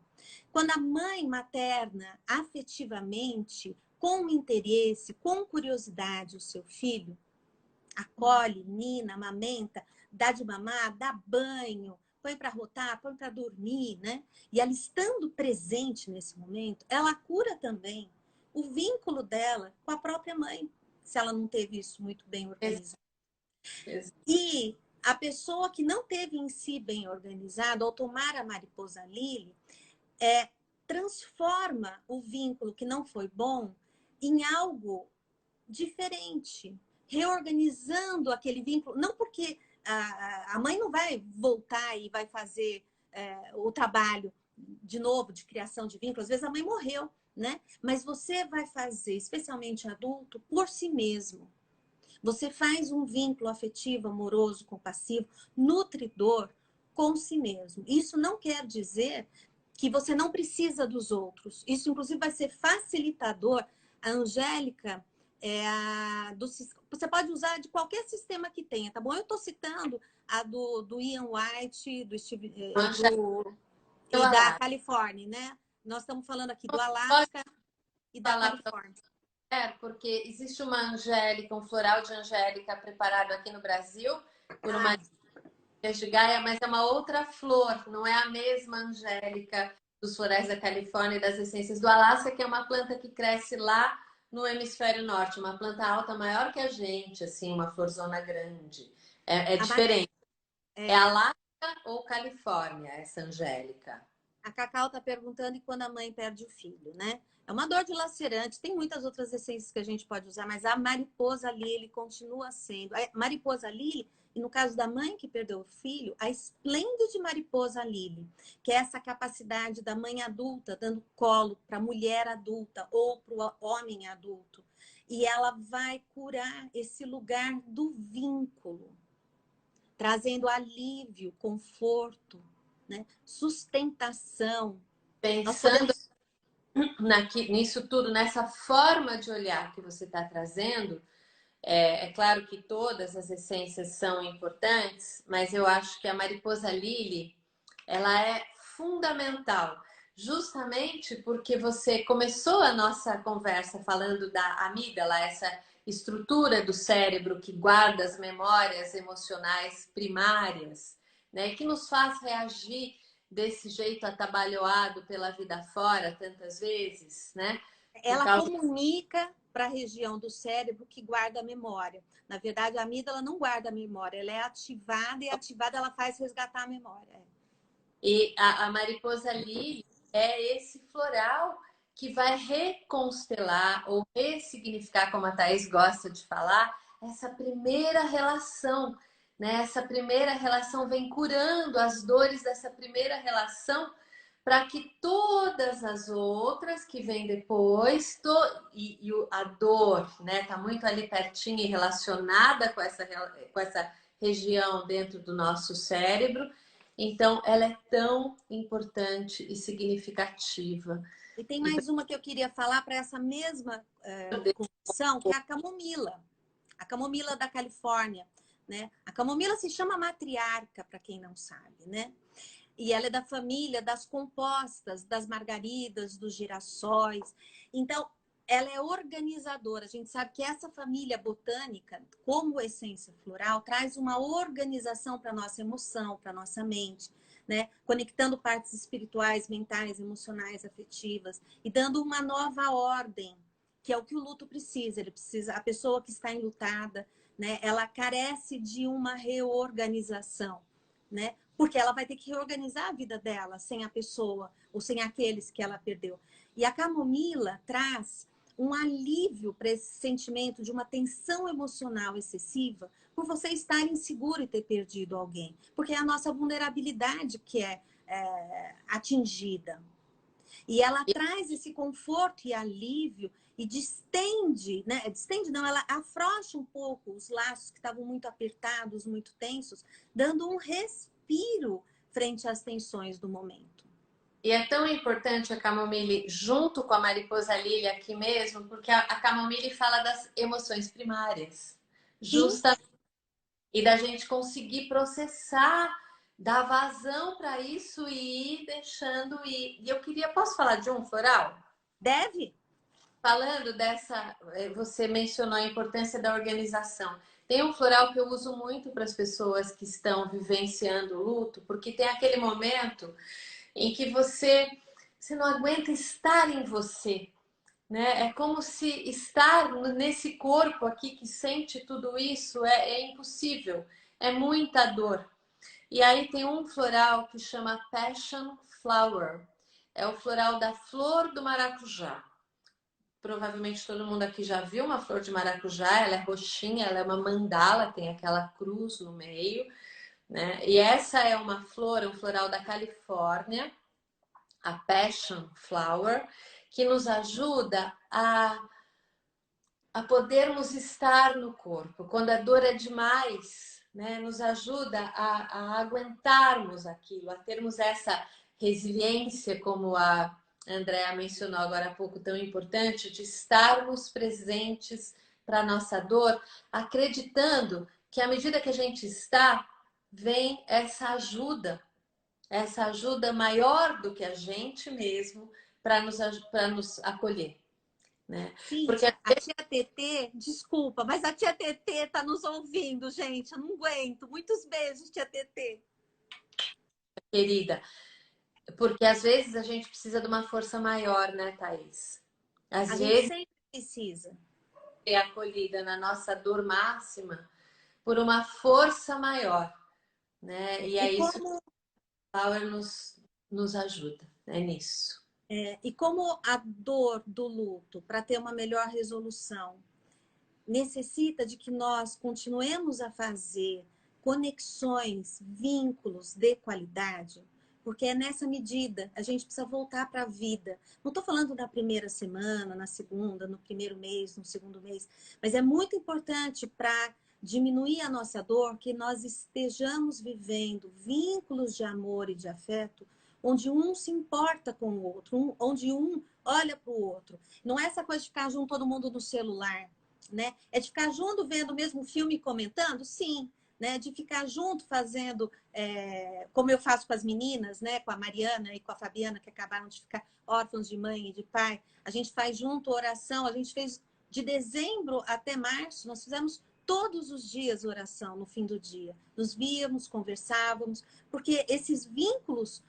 Quando a mãe materna afetivamente, com interesse, com curiosidade o seu filho, acolhe, nina, amamenta, dá de mamar, dá banho, põe para rotar, põe para dormir, né? E ela estando presente nesse momento, ela cura também o vínculo dela com a própria mãe, se ela não teve isso muito bem organizado. E a pessoa que não teve em si bem organizado, ao tomar a mariposa lily, transforma o vínculo que não foi bom em algo diferente, reorganizando aquele vínculo, não porque a mãe não vai voltar e vai fazer o trabalho de novo de criação de vínculo, às vezes a mãe morreu, né? Mas você vai fazer, especialmente adulto, por si mesmo. Você faz um vínculo afetivo, amoroso, compassivo, nutridor com si mesmo. Isso não quer dizer que você não precisa dos outros. Isso, inclusive, vai ser facilitador. A Angélica você pode usar de qualquer sistema que tenha, tá bom? Eu estou citando a do Ian White, do Steve, e da Califórnia, né? Nós estamos falando aqui do Alasca e da Califórnia. Porque existe uma angélica, um floral de angélica preparado aqui no Brasil por uma de Gaia, mas é uma outra flor, não é a mesma angélica dos florais da Califórnia e das essências do Alasca, que é uma planta que cresce lá no hemisfério norte, uma planta alta maior que a gente, assim, uma florzona grande. É diferente. É Alasca ou Califórnia, essa angélica? A Cacau está perguntando e quando a mãe perde o filho, né? É uma dor dilacerante. Tem muitas outras essências que a gente pode usar, mas a mariposa lily continua sendo. A mariposa lily, e no caso da mãe que perdeu o filho, a esplêndide mariposa lily, que é essa capacidade da mãe adulta dando colo para a mulher adulta ou para o homem adulto. E ela vai curar esse lugar do vínculo, trazendo alívio, conforto, né? Sustentação. Pensando nisso tudo, nessa forma de olhar que você está trazendo, é claro que todas as essências são importantes, mas eu acho que a mariposa lily, ela é fundamental, justamente porque você começou a nossa conversa falando da amígdala, essa estrutura do cérebro que guarda as memórias emocionais primárias, né, que nos faz reagir desse jeito atabalhoado pela vida fora tantas vezes, né? Ela comunica para a região do cérebro que guarda a memória. Na verdade, a amígdala não guarda a memória, ela é ativada e ativada ela faz resgatar a memória. E a mariposa lily é esse floral que vai reconstelar ou ressignificar, como a Thaís gosta de falar, essa primeira relação, né? Essa primeira relação vem curando as dores dessa primeira relação para que todas as outras que vêm depois, e a dor, né, tá muito ali pertinho e relacionada com essa região dentro do nosso cérebro, então ela é tão importante e significativa. E tem mais uma que eu queria falar para essa mesma condição, que é a camomila da Califórnia, né? A camomila se chama matriarca, para quem não sabe, né? E ela é da família das compostas, das margaridas, dos girassóis. Então, ela é organizadora. A gente sabe que essa família botânica, como essência floral, traz uma organização para a nossa emoção, para a nossa mente, né? Conectando partes espirituais, mentais, emocionais, afetivas e dando uma nova ordem, que é o que o luto precisa. Ele precisa, a pessoa que está enlutada, né? Ela carece de uma reorganização, né? Porque ela vai ter que reorganizar a vida dela sem a pessoa ou sem aqueles que ela perdeu. E a camomila traz um alívio para esse sentimento de uma tensão emocional excessiva por você estar inseguro e ter perdido alguém. Porque é a nossa vulnerabilidade que é atingida. E ela traz esse conforto e alívio e distende, né? Distende não, ela afrouxa um pouco os laços que estavam muito apertados, muito tensos, dando um respiro frente às tensões do momento. E é tão importante a camomile junto com a mariposa lília aqui mesmo, porque a camomile fala das emoções primárias. Sim. Justa e da gente conseguir processar, dar vazão para isso e ir deixando ir. E eu queria, posso falar de um floral? Deve? Falando dessa, você mencionou a importância da organização. Tem um floral que eu uso muito para as pessoas que estão vivenciando o luto, porque tem aquele momento em que você não aguenta estar em você, né? É como se estar nesse corpo aqui que sente tudo isso é impossível, é muita dor. E aí tem um floral que chama Passion Flower, é o floral da flor do maracujá. Provavelmente todo mundo aqui já viu uma flor de maracujá, ela é roxinha, ela é uma mandala, tem aquela cruz no meio, né? E essa é uma flor, um floral da Califórnia, a Passion Flower, que nos ajuda a podermos estar no corpo. Quando a dor é demais, né, nos ajuda a aguentarmos aquilo, a termos essa resiliência, como a Andrea mencionou agora há pouco, tão importante, de estarmos presentes para a nossa dor, acreditando que à medida que a gente está, vem essa ajuda maior do que a gente mesmo para nos acolher, né? Porque Cíntia, a tia Tetê, desculpa, mas a tia Tetê tá nos ouvindo, gente. Eu não aguento. Muitos beijos, tia Tetê. querida, porque às vezes a gente precisa de uma força maior, né, Thaís? A Às gente vezes sempre precisa. é acolhida na nossa dor máxima por uma força maior, né? E E é isso que como, o Power nos ajuda, é nisso. e como a dor do luto, para ter uma melhor resolução, necessita de que nós continuemos a fazer conexões, vínculos de qualidade, porque é nessa medida a gente precisa voltar para a vida. Não estou falando da primeira semana, na segunda, no primeiro mês, no segundo mês, mas é muito importante para diminuir a nossa dor que nós estejamos vivendo vínculos de amor e de afeto onde um se importa com o outro, onde um olha para o outro. Não é essa coisa de ficar junto todo mundo no celular, né? É de ficar junto vendo o mesmo filme e comentando? Sim. Né? De ficar junto fazendo, como eu faço com as meninas, né? Com a Mariana e com a Fabiana, que acabaram de ficar órfãos de mãe e de pai. A gente faz junto oração, a gente fez de dezembro até março, nós fizemos todos os dias oração no fim do dia. Nos víamos, conversávamos, porque esses vínculos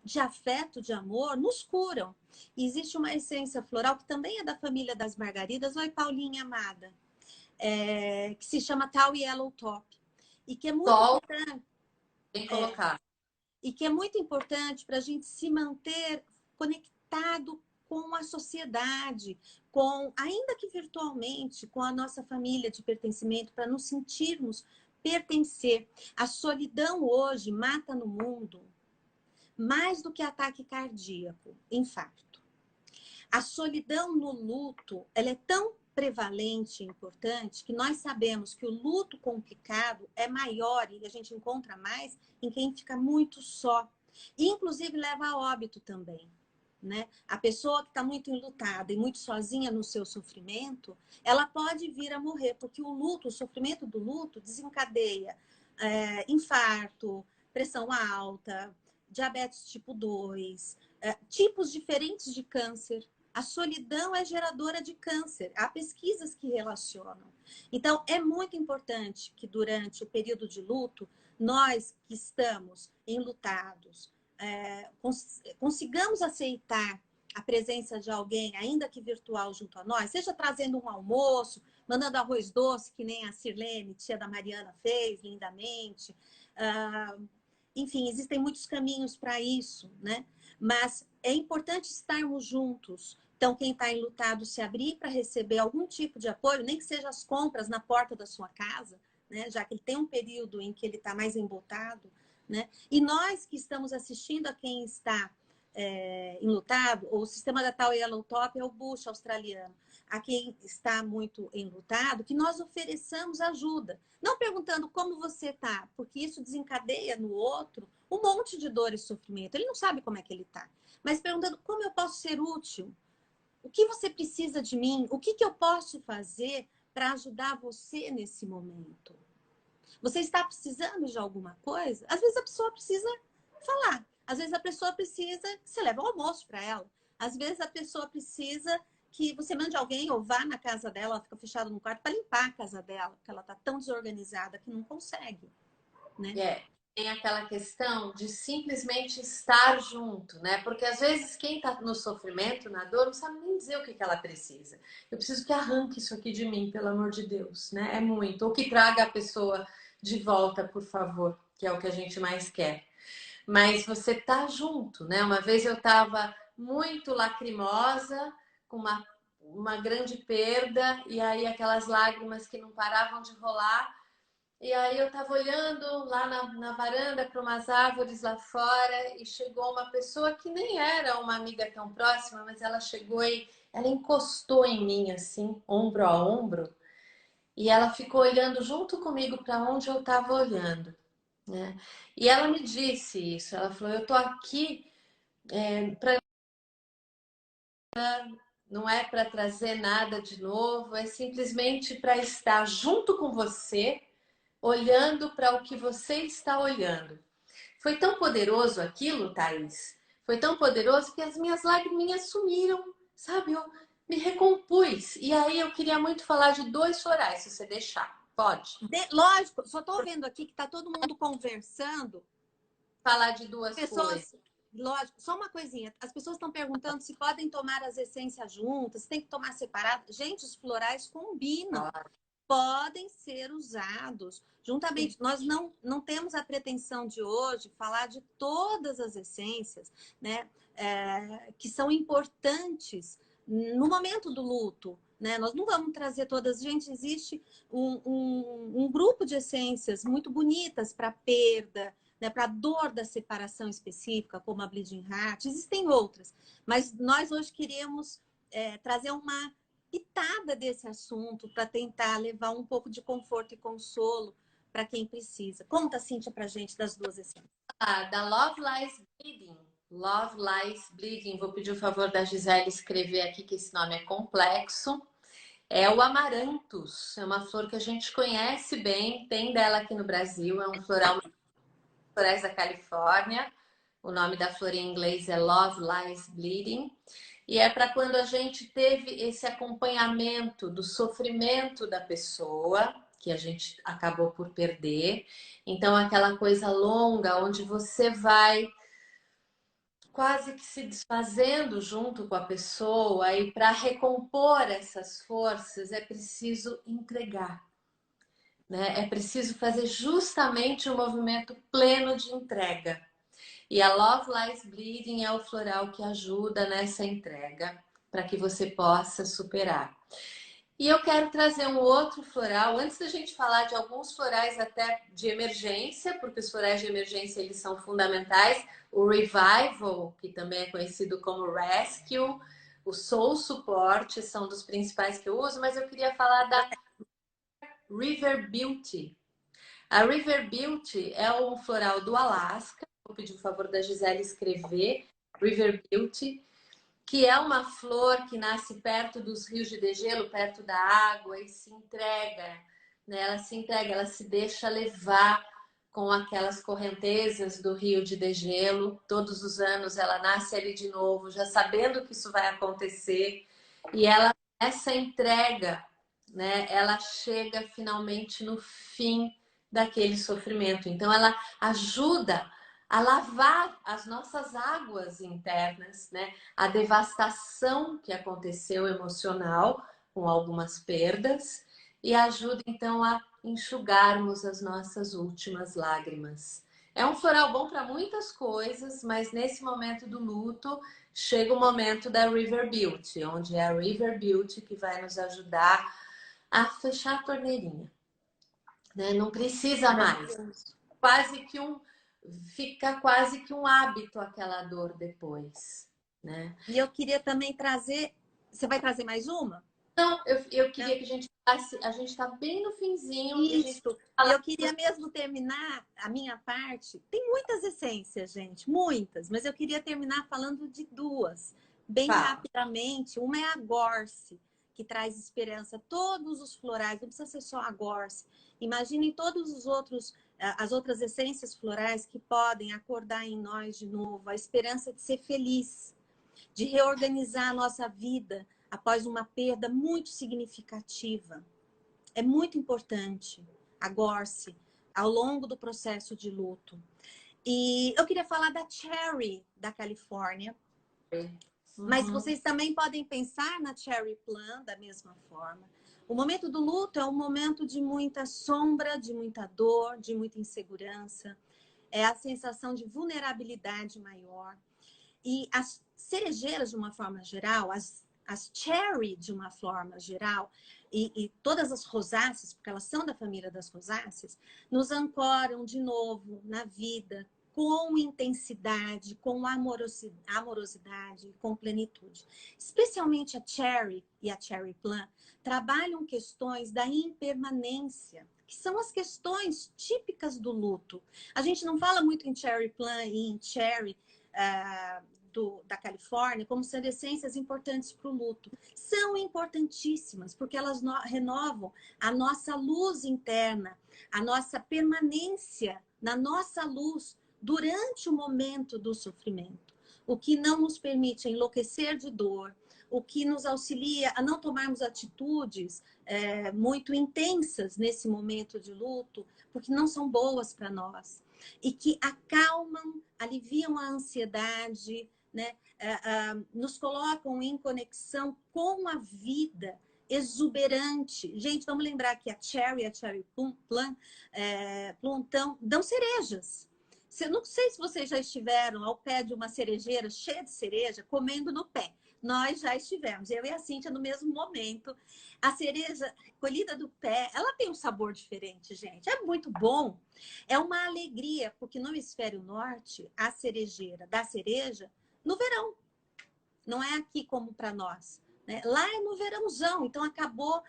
de afeto, de amor, nos curam. E existe uma essência floral que também é da família das margaridas. Oi, Paulinha amada. Que se chama Tau Yellow Top. E que é muito Sol, importante. tem que colocar. E que é muito importante para a gente se manter conectado com a sociedade, com, ainda que virtualmente, com a nossa família de pertencimento, para nos sentirmos pertencer. A solidão hoje mata no mundo mais do que ataque cardíaco, infarto. A solidão no luto, ela é tão prevalente e importante que nós sabemos que o luto complicado é maior e a gente encontra mais em quem fica muito só. E, inclusive, leva a óbito também. Né? A pessoa que está muito enlutada e muito sozinha no seu sofrimento, ela pode vir a morrer, porque o luto, o sofrimento do luto desencadeia infarto, pressão alta, diabetes tipo 2, tipos diferentes de câncer. A solidão é geradora de câncer. Há pesquisas que relacionam. Então, é muito importante que durante o período de luto, nós que estamos enlutados, consigamos aceitar a presença de alguém, ainda que virtual, junto a nós, seja trazendo um almoço, mandando arroz doce, que nem a Sirlene, tia da Mariana, fez lindamente. Enfim, existem muitos caminhos para isso, né? Mas é importante estarmos juntos. Então, quem está enlutado, se abrir para receber algum tipo de apoio, nem que seja as compras na porta da sua casa, né? Já que ele tem um período em que ele está mais embotado, né? E nós que estamos assistindo a quem está enlutado, o sistema da Tau Yellow Top é o bucho australiano, a quem está muito enlutado, que nós ofereçamos ajuda. Não perguntando como você está, porque isso desencadeia no outro um monte de dor e sofrimento. Ele não sabe como é que ele está. Mas perguntando como eu posso ser útil? O que você precisa de mim? O que eu posso fazer para ajudar você nesse momento? Você está precisando de alguma coisa? Às vezes a pessoa precisa falar. Às vezes a pessoa precisa que você leve um almoço para ela. Às vezes a pessoa precisa que você mande alguém ou vá na casa dela, ela fica fechada no quarto, para limpar a casa dela, porque ela está tão desorganizada que não consegue, né? Tem aquela questão de simplesmente estar junto, né? Porque às vezes quem está no sofrimento, na dor, não sabe nem dizer o que ela precisa. Eu preciso que arranque isso aqui de mim, pelo amor de Deus, né? É muito. Ou que traga a pessoa de volta, por favor, que é o que a gente mais quer. Mas você tá junto, né? Uma vez eu estava muito lacrimosa, com uma grande perda, e aí aquelas lágrimas que não paravam de rolar. E aí eu estava olhando lá na varanda para umas árvores lá fora e chegou uma pessoa que nem era uma amiga tão próxima, mas ela chegou e ela encostou em mim assim, ombro a ombro, e ela ficou olhando junto comigo para onde eu estava olhando, né? E ela me disse isso, ela falou, eu tô aqui não é para trazer nada de novo, é simplesmente para estar junto com você, olhando para o que você está olhando. Foi tão poderoso aquilo, Thaís. Foi tão poderoso que as minhas lágrimas sumiram, sabe? Eu me recompus. E aí eu queria muito falar de dois florais, se você deixar. Pode. Lógico, só estou vendo aqui que está todo mundo conversando. Falar de duas Pessoas, coisas. lógico, só uma coisinha. As pessoas estão perguntando se podem tomar as essências juntas, se tem que tomar separado. Gente, os florais combinam. Podem ser usados juntamente. Nós não temos a pretensão de hoje falar de todas as essências, né, que são importantes no momento do luto. Né? Nós não vamos trazer todas. Gente, existe um grupo de essências muito bonitas para perda, né, para dor da separação específica, como a Bleeding Heart. Existem outras, mas nós hoje queremos trazer uma pitada desse assunto para tentar levar um pouco de conforto e consolo para quem precisa. Conta, Cíntia, para a gente das duas essências. Da Love Lies Bleeding. Love Lies Bleeding. Vou pedir o favor da Gisele escrever aqui, que esse nome é complexo. É o Amaranthus. É uma flor que a gente conhece bem. Tem dela aqui no Brasil. É um floral florais da Califórnia. O nome da flor em inglês é Love Lies Bleeding. E é para quando a gente teve esse acompanhamento do sofrimento da pessoa, que a gente acabou por perder. Então, aquela coisa longa, onde você vai quase que se desfazendo junto com a pessoa, e para recompor essas forças é preciso entregar, né? É preciso fazer justamente um movimento pleno de entrega. E a Love Lies Bleeding é o floral que ajuda nessa entrega para que você possa superar. E eu quero trazer um outro floral, antes da gente falar de alguns florais até de emergência, porque os florais de emergência eles são fundamentais, o Revival, que também é conhecido como Rescue, o Soul Support são dos principais que eu uso, mas eu queria falar da River Beauty. A River Beauty é um floral do Alasca, vou pedir o favor da Gisele escrever, River Beauty, que é uma flor que nasce perto dos rios de degelo, perto da água e se entrega, né? Ela se entrega, ela se deixa levar com aquelas correntezas do rio de degelo. Todos os anos ela nasce ali de novo, já sabendo que isso vai acontecer. E ela, essa entrega, né? Ela chega finalmente no fim daquele sofrimento. Então ela ajuda a lavar as nossas águas internas, né? A devastação que aconteceu emocional com algumas perdas e ajuda então a enxugarmos as nossas últimas lágrimas. É um floral bom para muitas coisas, mas nesse momento do luto chega o momento da River Beauty, onde é a River Beauty que vai nos ajudar a fechar a torneirinha, né? Não precisa mais. Quase que fica quase que um hábito aquela dor depois, né? E eu queria também trazer. Você vai trazer mais uma? Então, eu Não? queria que a gente passe, a gente está bem no finzinho e a gente Isso. E fala. eu queria mesmo terminar a minha parte. Tem muitas essências, gente, muitas, mas eu queria terminar falando de duas, bem Fala. rapidamente. Uma é a Gorse, que traz esperança. Todos os florais, não precisa ser só a Gorse. Imaginem todos os outros, as outras essências florais que podem acordar em nós de novo a esperança de ser feliz, de reorganizar a nossa vida após uma perda muito significativa. É muito importante a Gorse ao longo do processo de luto. E eu queria falar da Cherry, da Califórnia. Mas Uhum. vocês também podem pensar na Cherry Plum da mesma forma. O momento do luto é um momento de muita sombra, de muita dor, de muita insegurança. É a sensação de vulnerabilidade maior. E as cerejeiras, de uma forma geral, as cherry, de uma forma geral, e todas as rosáceas, porque elas são da família das rosáceas, nos ancoram de novo na vida, com intensidade, com amorosidade, com plenitude. Especialmente a cherry e a cherry plum trabalham questões da impermanência, que são as questões típicas do luto. A gente não fala muito em cherry plum e em cherry da Califórnia como sendo essências importantes para o luto. São importantíssimas, porque elas renovam a nossa luz interna, a nossa permanência na nossa luz durante o momento do sofrimento, o que não nos permite enlouquecer de dor, o que nos auxilia a não tomarmos atitudes muito intensas nesse momento de luto, porque não são boas para nós. E que acalmam, aliviam a ansiedade, né? Nos colocam em conexão com a vida exuberante. Gente, vamos lembrar que a Cherry Plum, dão cerejas. Não sei se vocês já estiveram ao pé de uma cerejeira cheia de cereja, comendo no pé. Nós já estivemos, eu e a Cíntia, no mesmo momento. A cereja colhida do pé, ela tem um sabor diferente, gente. É muito bom. É uma alegria, porque no hemisfério norte, a cerejeira da cereja, no verão. Não é aqui como para nós, né? Lá é no verãozão, então acabou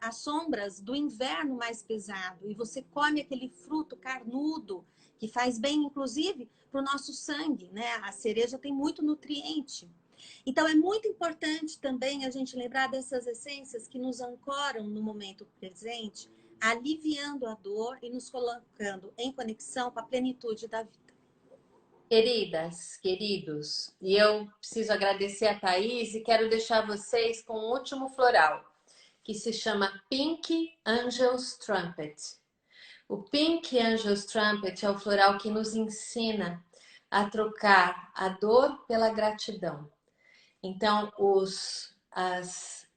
as sombras do inverno mais pesado. E você come aquele fruto carnudo, que faz bem, inclusive, para o nosso sangue, né? A cereja tem muito nutriente. Então, é muito importante também a gente lembrar dessas essências que nos ancoram no momento presente, aliviando a dor e nos colocando em conexão com a plenitude da vida. Queridas, queridos, e eu preciso agradecer a Thaís e quero deixar vocês com o último floral, que se chama Pink Angel's Trumpet. O Pink Angel's Trumpet é o floral que nos ensina a trocar a dor pela gratidão. Então,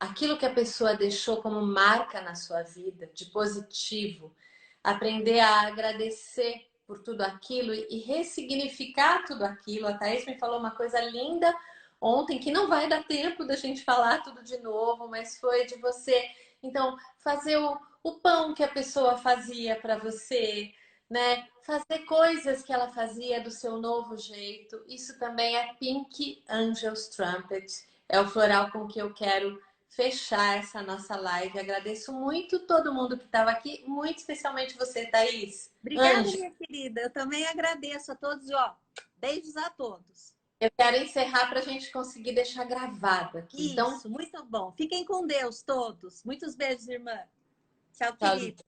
aquilo que a pessoa deixou como marca na sua vida, de positivo, aprender a agradecer por tudo aquilo e ressignificar tudo aquilo. A Thaís me falou uma coisa linda ontem, que não vai dar tempo da gente falar tudo de novo, mas foi de você, então, fazer o pão que a pessoa fazia para você, né? Fazer coisas que ela fazia do seu novo jeito. Isso também é Pink Angels Trumpet. É o floral com que eu quero fechar essa nossa live. Agradeço muito todo mundo que estava aqui, muito especialmente você, Thaís. Obrigada, Anjo, minha querida. Eu também agradeço a todos. Ó, beijos a todos. eu quero encerrar para a gente conseguir deixar gravado aqui. Então, Isso, muito bom. Fiquem com Deus todos. Muitos beijos, irmã. Tchau, tchau. querida.